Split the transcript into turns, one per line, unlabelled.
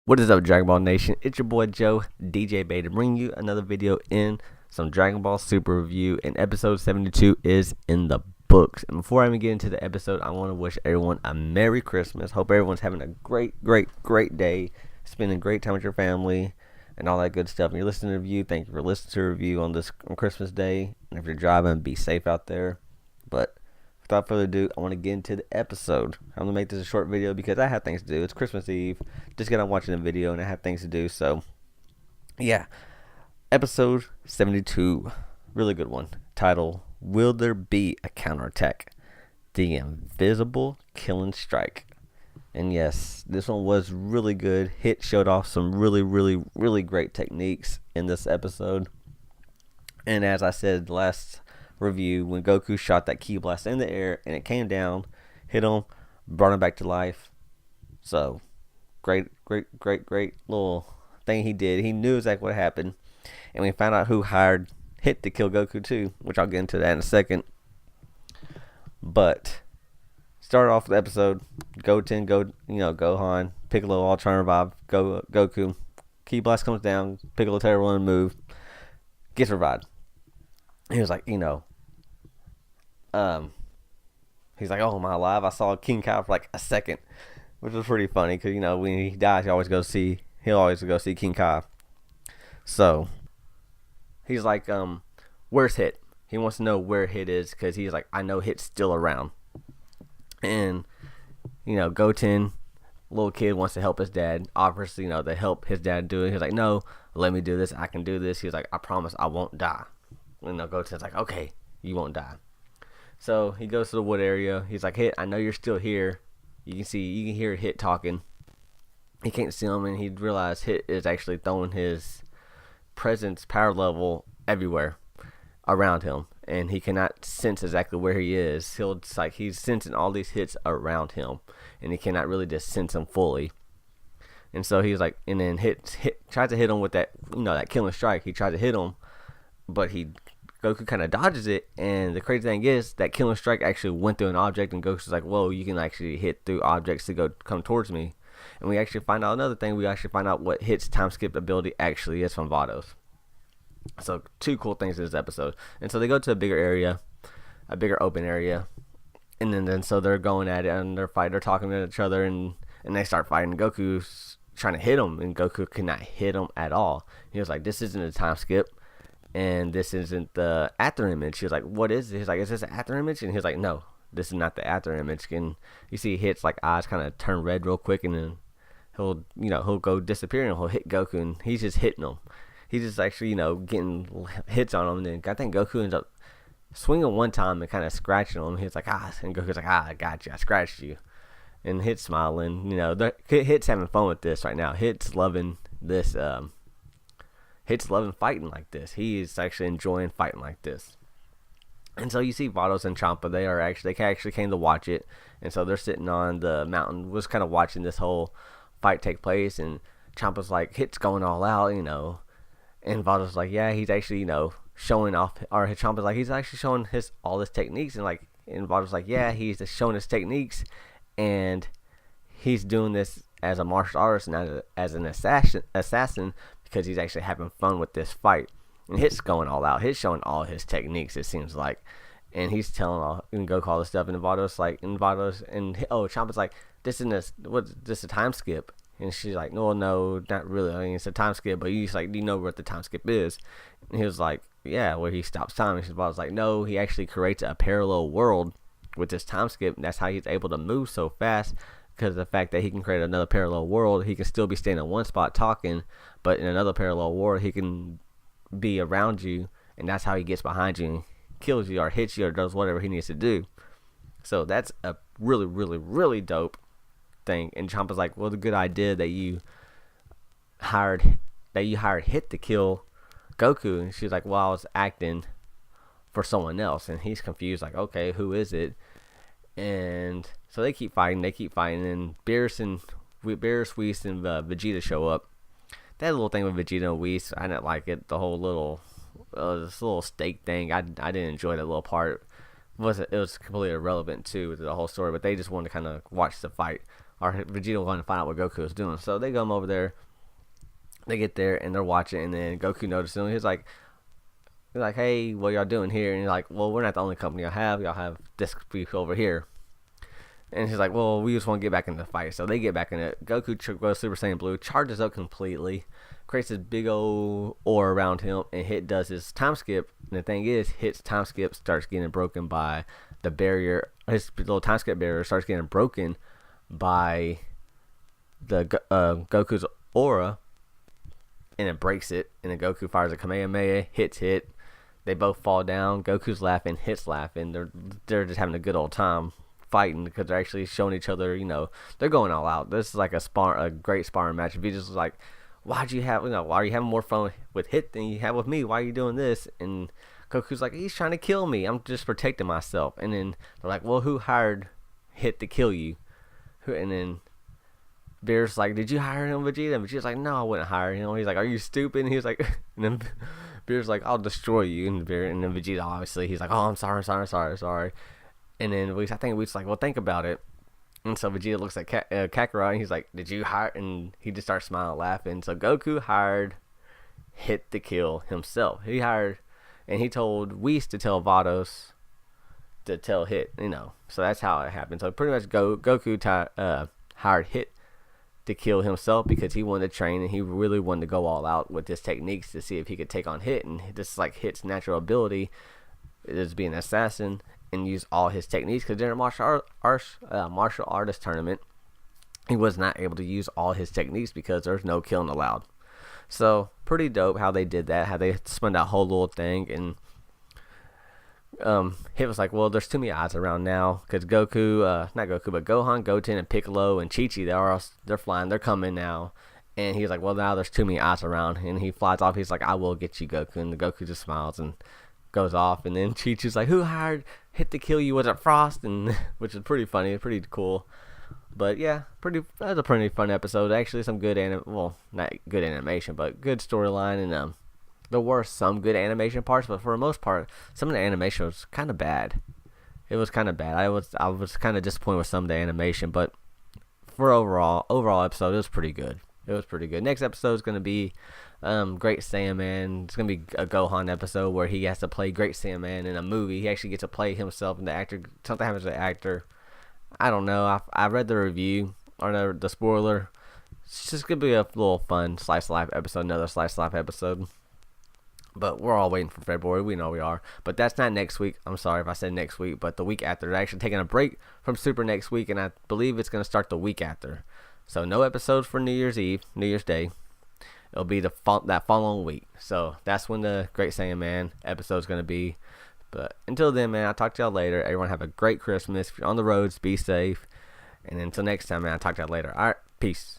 What is up, Dragon Ball Nation? It's your boy Joe, DJ Bay, to bring you another video in some Dragon Ball Super review. And episode 72 is in the books. And before I even get into the episode, I want to wish everyone a Merry Christmas. Hope everyone's having a great day, spending great time with your family, and all that good stuff. And you're listening to the review, thank you for listening to the review on Christmas Day. And if you're driving, be safe out there. But without further ado, I want to get into the episode. I'm going to make this a short video because I have things to do. It's Christmas Eve. Just got on watching the video and I have things to do. So, yeah. Episode 72. Really good one. Title, Will There Be a Counterattack? The Invisible Killing Strike. And yes, this one was really good. Hit showed off some really great techniques in this episode. And as I said last review, when Goku shot that ki blast in the air and it came down, hit him, brought him back to life. So great little thing he did. He knew exactly what happened, and we found out who hired Hit to kill Goku too, which I'll get into that in a second. But start off the episode, Gohan, Piccolo all trying to revive Goku. Ki blast comes down, Piccolo terrible in move, gets revived. He was like, he's like, oh, am I alive? I saw King Kai for like a second, which was pretty funny because, when he dies, he'll always go see King Kai. So he's like, where's Hit? He wants to know where Hit is because he's like, I know Hit's still around. And, Goten, little kid, wants to help his dad, offers, to help his dad do it. He's like, no, let me do this. I can do this. He's like, I promise I won't die. Goten's like, okay, you won't die. So he goes to the wood area. He's like, Hit, I know you're still here. You can hear Hit talking. He can't see him, and he realized Hit is actually throwing his presence, power level everywhere around him, and he cannot sense exactly where he is. He's sensing all these hits around him, and he cannot really just sense them fully. And so he's like, and then Hit tries to hit him with that, that killing strike. He tried to hit him, but Goku kind of dodges it, and the crazy thing is that killing strike actually went through an object, and Goku's like, whoa, you can actually hit through objects to come towards me. And we actually find out another thing. We actually find out what Hit's time skip ability actually is from Vados. So two cool things in this episode. And so they go to a bigger open area, and then so they're going at it, and they're talking to each other, and they start fighting. Goku's trying to hit him, and Goku cannot hit him at all. He was like, this isn't a time skip, and this isn't the after image. He was like, what is it? He's like, is this an after image? And he's like, no, this is not the after image. And you see Hit's like eyes kind of turn red real quick, and then he'll go disappear, and he'll hit Goku, and he's just hitting him. He's just actually, getting hits on him, and then I think Goku ends up swinging one time and kind of scratching him. He's like, and Goku's like, I got you, I scratched you. And Hit's smiling, Hit's having fun with this right now. Hit's loving this, Hit's loving fighting like this. He is actually enjoying fighting like this. And so you see Vados and Champa, they actually came to watch it. And so they're sitting on the mountain, was kind of watching this whole fight take place. And Champa's like, Hit's going all out, And Vados like, yeah, he's actually, showing off. Or Champa's like, he's actually showing all his techniques. And Vados like, yeah, he's just showing his techniques. And he's doing this as a martial artist, not as an assassin, because he's actually having fun with this fight. And Hit's going all out. Hit's showing all his techniques, it seems like. And he's telling Goku all this stuff. And Champa's like, this a time skip? And she's like, no, not really. I mean, it's a time skip, but he's like, do you know what the time skip is? And he was like, yeah, where he stops time. And she's like, no, he actually creates a parallel world with this time skip. And that's how he's able to move so fast, because of the fact that he can create another parallel world. He can still be staying in one spot talking, but in another parallel world, he can be around you, and that's how he gets behind you and kills you or hits you or does whatever he needs to do. So that's a really dope thing. And Champa's like, well, the good idea that you hired Hit to kill Goku. And she's like, well, I was acting for someone else. And he's confused, like, okay, who is it? And so they keep fighting, and Beerus, Whis, and Vegeta show up. That little thing with Vegeta and Whis, I didn't like it. The whole little this little steak thing, I didn't enjoy that little part. It was completely irrelevant to the whole story, but they just wanted to kind of watch the fight or Vegeta wanted to find out what Goku was doing. So they go over there. They get there and they're watching, and then Goku notices him. He's like, hey, what y'all doing here? And he's like, well, we're not the only company y'all have. Y'all have this beef over here. And he's like, well, we just want to get back into the fight. So they get back in it. Goku goes Super Saiyan Blue, charges up completely, creates this big old aura around him, and Hit does his time skip. And the thing is, Hit's time skip starts getting broken by the barrier. His little time skip barrier starts getting broken by the Goku's aura, and it breaks it. And then Goku fires a Kamehameha, hits Hit. They both fall down. Goku's laughing, Hit's laughing. They're just having a good old time fighting because they're actually showing each other, they're going all out. This is like a great sparring match. Vegeta's was like, why are you having more fun with Hit than you have with me? Why are you doing this? And Goku's like, he's trying to kill me. I'm just protecting myself. And then they're like, well, who hired Hit to kill you? And then Beer's like, did you hire him, Vegeta? And Vegeta's like, no, I wouldn't hire him. He's like, are you stupid? And he's like, and then Beer's like, I'll destroy you. And then Vegeta, obviously, he's like, oh, I'm sorry. And then I think Whis like, well, think about it. And so Vegeta looks at Kakarot, and he's like, did you hire? And he just starts smiling, laughing. So Goku hired Hit to kill himself. He told Whis to tell Vados to tell Hit, So that's how it happened. So pretty much Goku hired Hit to kill himself because he wanted to train, and he really wanted to go all out with his techniques to see if he could take on Hit. And this is like Hit's natural ability is being an assassin and use all his techniques, because during a martial artist tournament, he was not able to use all his techniques because there's no killing allowed. So pretty dope how they did that, how they spun that whole little thing. And Hit was like, well, there's too many odds around now because not Goku, but Gohan, Goten, and Piccolo and Chi-Chi, they're flying, they're coming now. And he's like, well, now there's too many odds around. And he flies off. He's like, I will get you, Goku. And the Goku just smiles and goes off. And then Chi-Chi's like, who hired Hit to kill you? Was it Frost? And which is pretty funny, pretty cool. But yeah, that was a pretty fun episode. Actually, some good not good animation, but good storyline. And there were some good animation parts, but for the most part, some of the animation was kind of bad. It was kind of bad. I was kind of disappointed with some of the animation, but for overall episode, it was pretty good. Next episode is going to be Great Saiyan. It's going to be a Gohan episode where he has to play Great Saiyan in a movie. He actually gets to play himself, and the actor, something happens to the actor. I don't know. I read the review, or the spoiler. It's just going to be a little fun slice of life episode, another slice of life episode. But we're all waiting for February. We know we are. But that's not next week. I'm sorry if I said next week, but the week after. They're actually taking a break from Super next week, and I believe it's going to start the week after. So no episodes for New Year's Day. It'll be that following week. So that's when the Great Saiyan Man episode is going to be. But until then, man, I'll talk to y'all later. Everyone have a great Christmas. If you're on the roads, be safe. And until next time, man, I'll talk to y'all later. All right, peace.